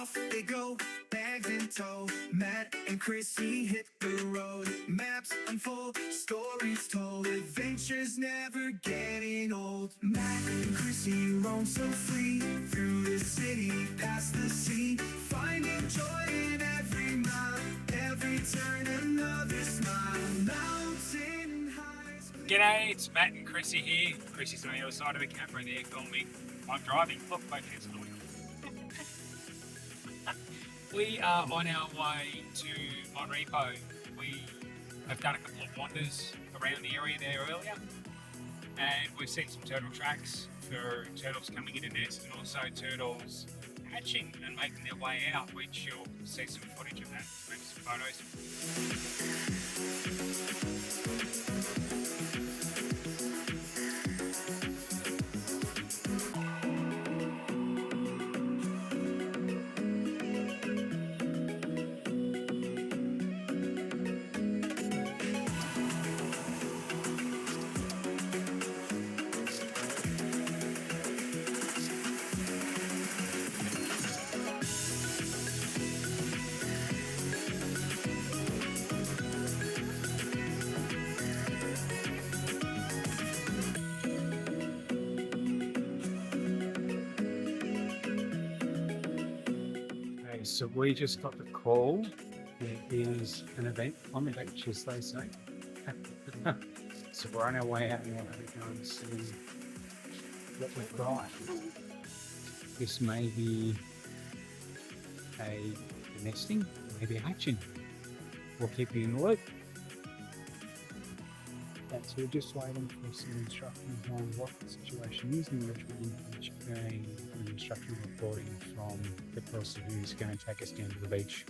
Off they go, bags in tow. Matt and Chrissy hit the road. Maps unfold, stories told. Adventures never getting old. Matt and Chrissy roam so free through the city, past the sea, finding joy in every mile, every turn another smile. Mountain highs. G'day, it's Matt and Chrissy here. Chrissy's on the other side of the camera there filming. I'm driving. Look, my kids are We are on our way to Mon Repos. We have done a couple of wanders around the area there earlier, and we've seen some turtle tracks for turtles coming in a nest and also turtles hatching and making their way out, which you'll see some footage of that, maybe some photos. So we just got the call. There is an event on the beach, as they say. So we're on our way out and we're going to go and see what we've got. This may be a nesting, maybe a hatching. We'll keep you in the loop. So we're just waiting for some instructions on what the situation is, and we're getting an instruction reporting from the person who's going to take us down to the beach.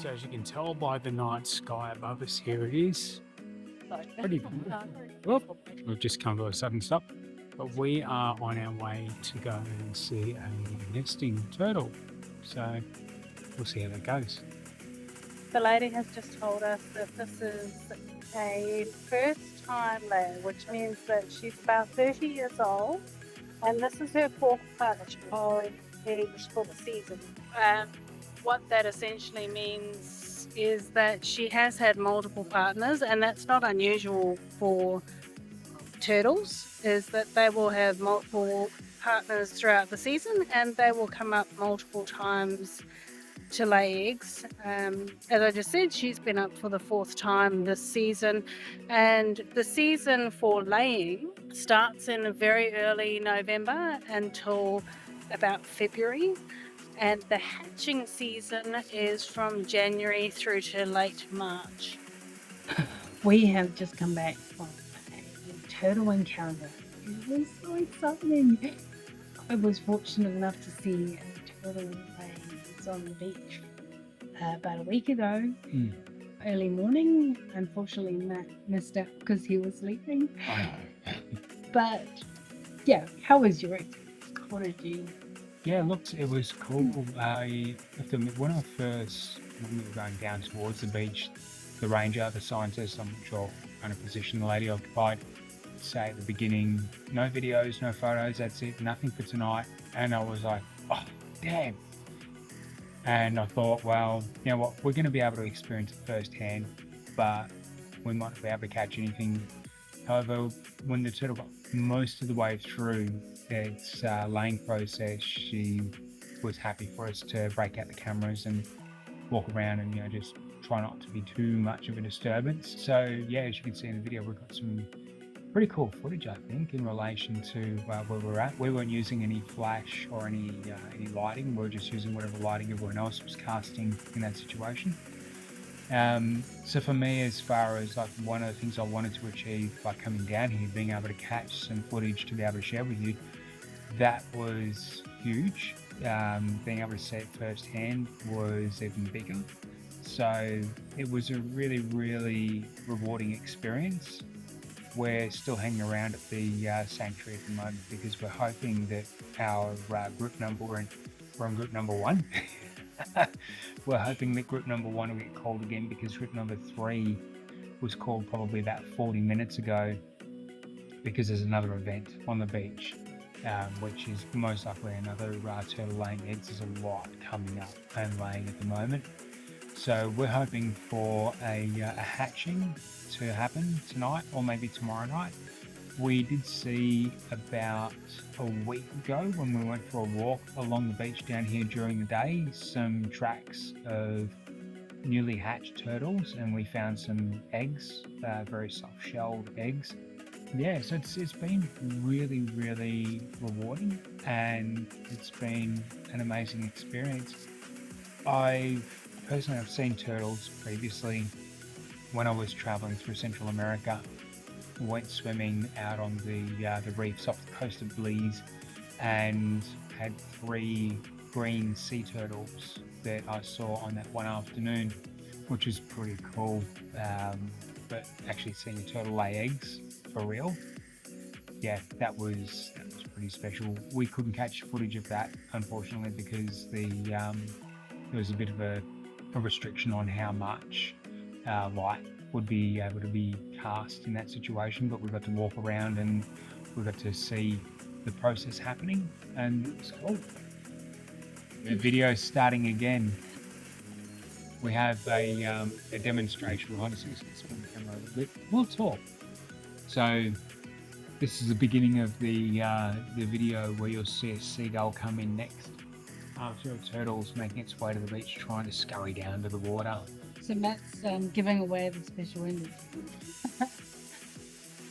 So as you can tell by the night sky above us, here it is. Pretty good. We've just come to a sudden stop, but we are on our way to go and see a nesting turtle. So we'll see how that goes. The lady has just told us that this is a first time layer, which means that she's about 30 years old, and this is her fourth partnership for the season. What that essentially means is that she has had multiple partners, and that's not unusual for turtles, is that they will have multiple partners throughout the season, and they will come up multiple times to lay eggs. As I just said, she's been up for the fourth time this season, and the season for laying starts in very early November until about February, and the hatching season is from January through to late March. We have just come back from a turtle encounter. It was so exciting. I was fortunate enough to see a turtle laying on the beach about a week ago, early morning. Unfortunately, Matt missed out because he was sleeping. But yeah, how was your experience? What did you? Yeah, look, it was cool. I have to admit, when we were going down towards the beach, the ranger, the scientist, I'm not sure kind of position the lady occupied, say at the beginning, no videos, no photos, that's it, nothing for tonight. And I was like, oh, damn. And I thought, well, you know what, we're going to be able to experience it firsthand, but we might not be able to catch anything. However, when the turtle got most of the way through its laying process, she was happy for us to break out the cameras and walk around and, just try not to be too much of a disturbance. So yeah, as you can see in the video, we've got some pretty cool footage, I think, in relation to where we're at. We weren't using any flash or any lighting. We were just using whatever lighting everyone else was casting in that situation. So for me, as far as like one of the things I wanted to achieve by coming down here, being able to catch some footage to be able to share with you, that was huge. Being able to see it firsthand was even bigger. So it was a really, really rewarding experience. We're still hanging around at the sanctuary at the moment because we're hoping that our group number, we're on group number 1. We're hoping that group number 1 will get called again because group number 3 was called probably about 40 minutes ago because there's another event on the beach, which is most likely another turtle laying eggs. There's a lot coming up and laying at the moment. So we're hoping for a hatching to happen tonight or maybe tomorrow night. We did see about a week ago when we went for a walk along the beach down here during the day, some tracks of newly hatched turtles, and we found some eggs, very soft-shelled eggs. Yeah, so it's been really, really rewarding, and it's been an amazing experience. I've seen turtles previously when I was traveling through Central America. Went swimming out on the reefs off the coast of Belize and had 3 green sea turtles that I saw on that one afternoon, which was pretty cool. But actually seeing a turtle lay eggs for real, yeah, that was pretty special. We couldn't catch footage of that, unfortunately, because there was a bit of a restriction on how much light would be able to be cast in that situation, but we got to walk around and we got to see the process happening, and it was cool. The video's starting again. We have a demonstration. We'll just spin the camera a little bit. We'll talk. So this is the beginning of the video where you'll see a seagull come in next after a turtle's making its way to the beach, trying to scurry down to the water. So Matt's giving away the special ending.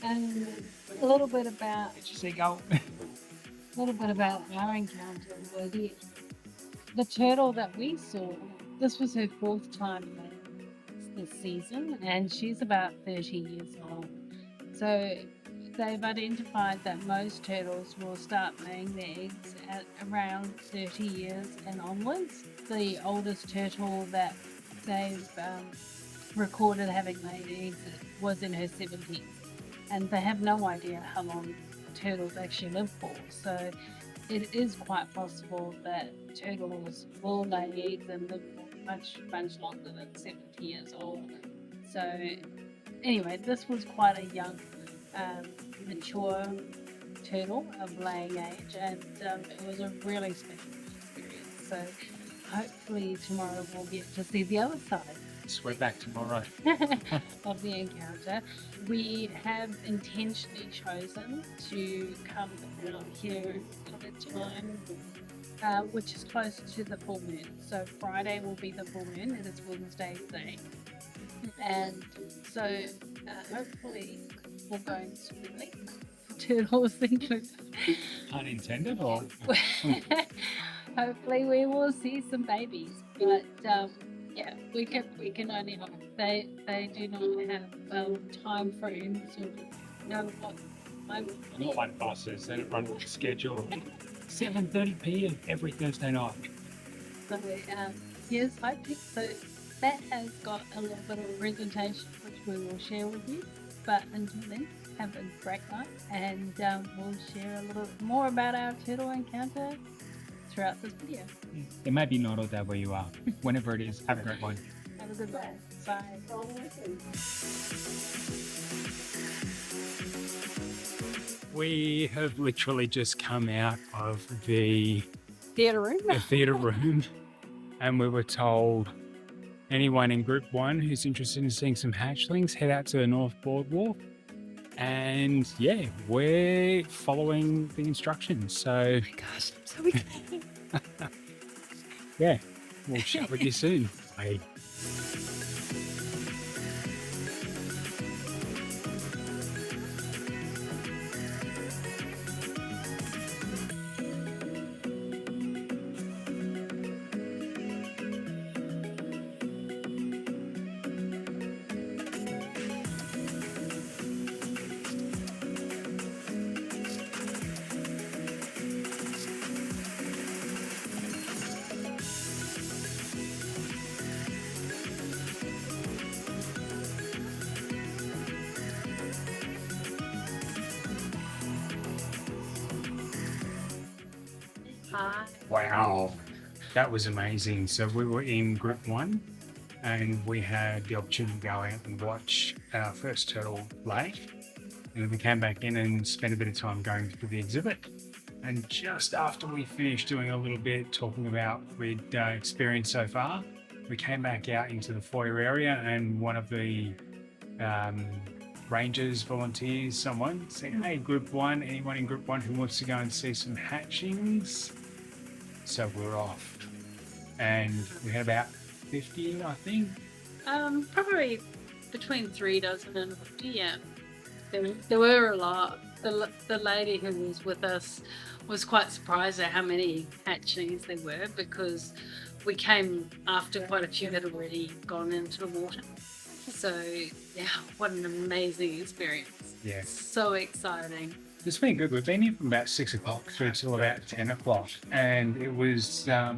And a little bit about It's a seagull. our encounter was the turtle that we saw. This was her 4th time this season, and she's about 30 years old. So they've identified that most turtles will start laying their eggs at around 30 years and onwards. The oldest turtle that they've recorded having laid eggs was in her 70s, and they have no idea how long turtles actually live for. So it is quite possible that turtles will lay eggs and live for much, much longer than 70 years old. So anyway, this was quite a young, mature turtle of laying age, and it was a really special experience. So hopefully tomorrow we'll get to see the other side So we're back tomorrow. of the encounter. We have intentionally chosen to come out here at a time which is closer to the full moon. So Friday will be the full moon. It is Wednesday today, and so hopefully we're going swimmingly. Turtles included. Unintended, or Hopefully we will see some babies, but yeah, we can only hope. They do not have time frames or know what time. not like buses. They don't run with schedule. 7:30 p.m. every Thursday night. So yes, hopefully. So that has got a little bit of a presentation which we will share with you. But until then, have a great night, and we'll share a little more about our turtle encounter throughout this video. It may be not all that where you are. Whenever it is, have a great one. Have a good one. Bye. We have literally just come out of the Theatre room. theatre room, and we were told anyone in Group 1 who's interested in seeing some hatchlings, head out to the North Boardwalk. And yeah, we're following the instructions. So, Gosh, I'm so excited. yeah, we'll chat with you soon. Bye. Hi. Wow, that was amazing. So we were in Group 1, and we had the opportunity to go out and watch our first turtle lay. And then we came back in and spent a bit of time going to the exhibit. And just after we finished doing a little bit, talking about what we'd experienced so far, we came back out into the foyer area, and one of the rangers, volunteers, someone said, hey, group one, anyone in group one who wants to go and see some hatchlings? So we're off. And we had about 50, I think. Probably between 3 dozen and 50, yeah. There were a lot. The lady who was with us was quite surprised at how many hatchlings there were, because we came after quite a few had already gone into the water. So, yeah, what an amazing experience. Yeah. So exciting. It's been good. We've been here from about 6 o'clock through till about 10 o'clock. And it was, I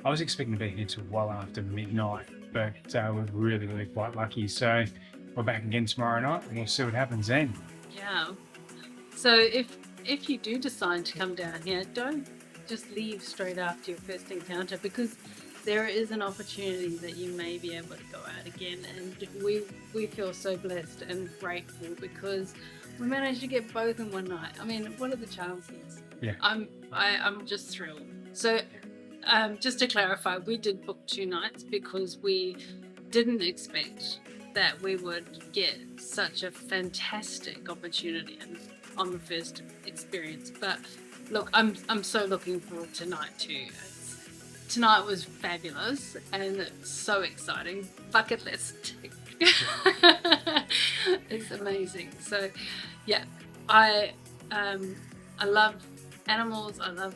was expecting to be here till well after midnight, but we're really, really quite lucky. So we're back again tomorrow night, and we'll see what happens then. Yeah. So if you do decide to come down here, don't just leave straight after your first encounter, because there is an opportunity that you may be able to go out again. And we feel so blessed and grateful because we managed to get both in one night. I mean, what are the chances? Yeah. I'm just thrilled. So just to clarify, we did book 2 nights because we didn't expect that we would get such a fantastic opportunity on the first experience. But look, I'm so looking forward to night 2. Tonight was fabulous and so exciting. Bucket list. It's amazing. So yeah, I love animals. I love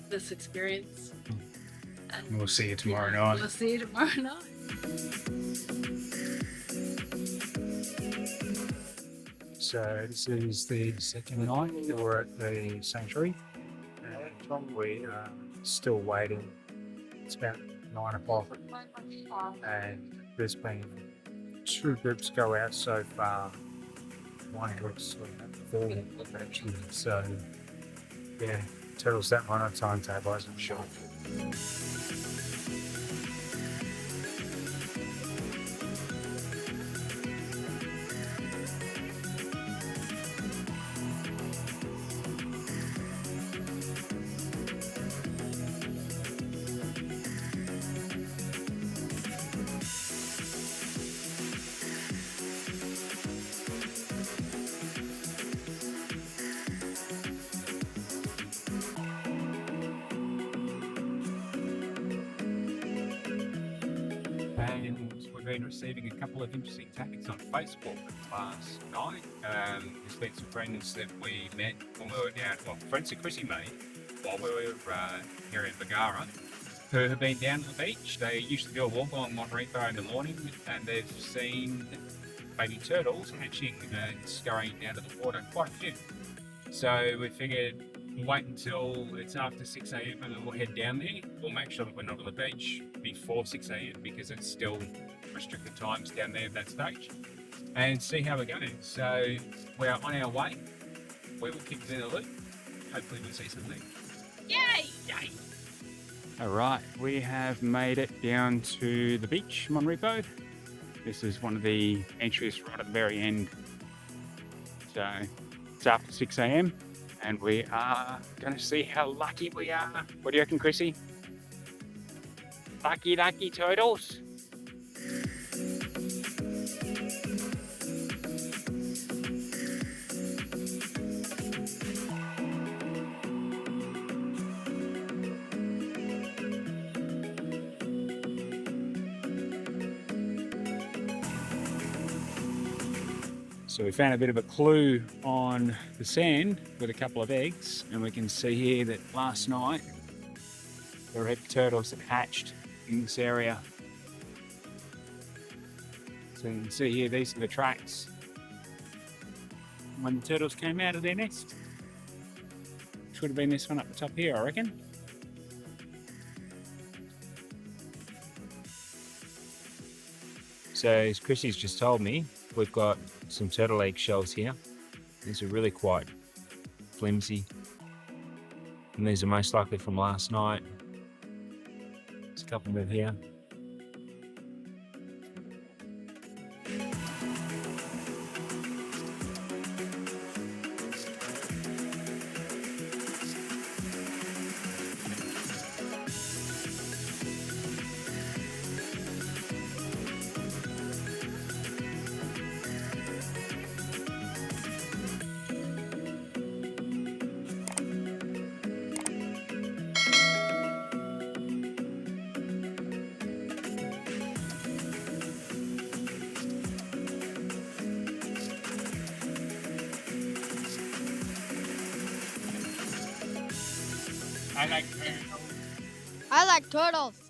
this experience. And we'll see you tomorrow night. We'll see you tomorrow night. So this is the second night that we're at the sanctuary, and we are still waiting. It's about 9 o'clock, and there's been 2 groups go out so far. One group's 4 actually. So yeah, turtles that one on timetable, I'm sure. And we've been receiving a couple of interesting tactics on Facebook last night. There's been some friends that we met when we were down, well, friends that Chrissy made while we were here in Bargara, who have been down at the beach. They used to do a walk along Mon Repos in the morning, and they've seen baby turtles hatching and scurrying down to the water, quite a few. So we figured we'll wait until it's after 6 a.m. and then we'll head down there. We'll make sure that we're not on the beach before 6 a.m. because it's still restricted times down there at that stage, and see how we're going. So we're on our way. We will keep you in the loop. Hopefully we'll see something. Yay! Yay! Alright, we have made it down to the beach, Mon Repos. This is one of the entries right at the very end. So it's after 6 a.m. and we are going to see how lucky we are. What do you reckon, Chrissy? Lucky, lucky turtles. So we found a bit of a clue on the sand with a couple of eggs, and we can see here that last night there were turtles that hatched in this area. So you can see here, these are the tracks when the turtles came out of their nest. Should have been this one up the top here, I reckon. So as Chrissy's just told me, we've got some turtle egg shells here. These are really quite flimsy, and these are most likely from last night. There's a couple more here. I like turtles. I like turtles.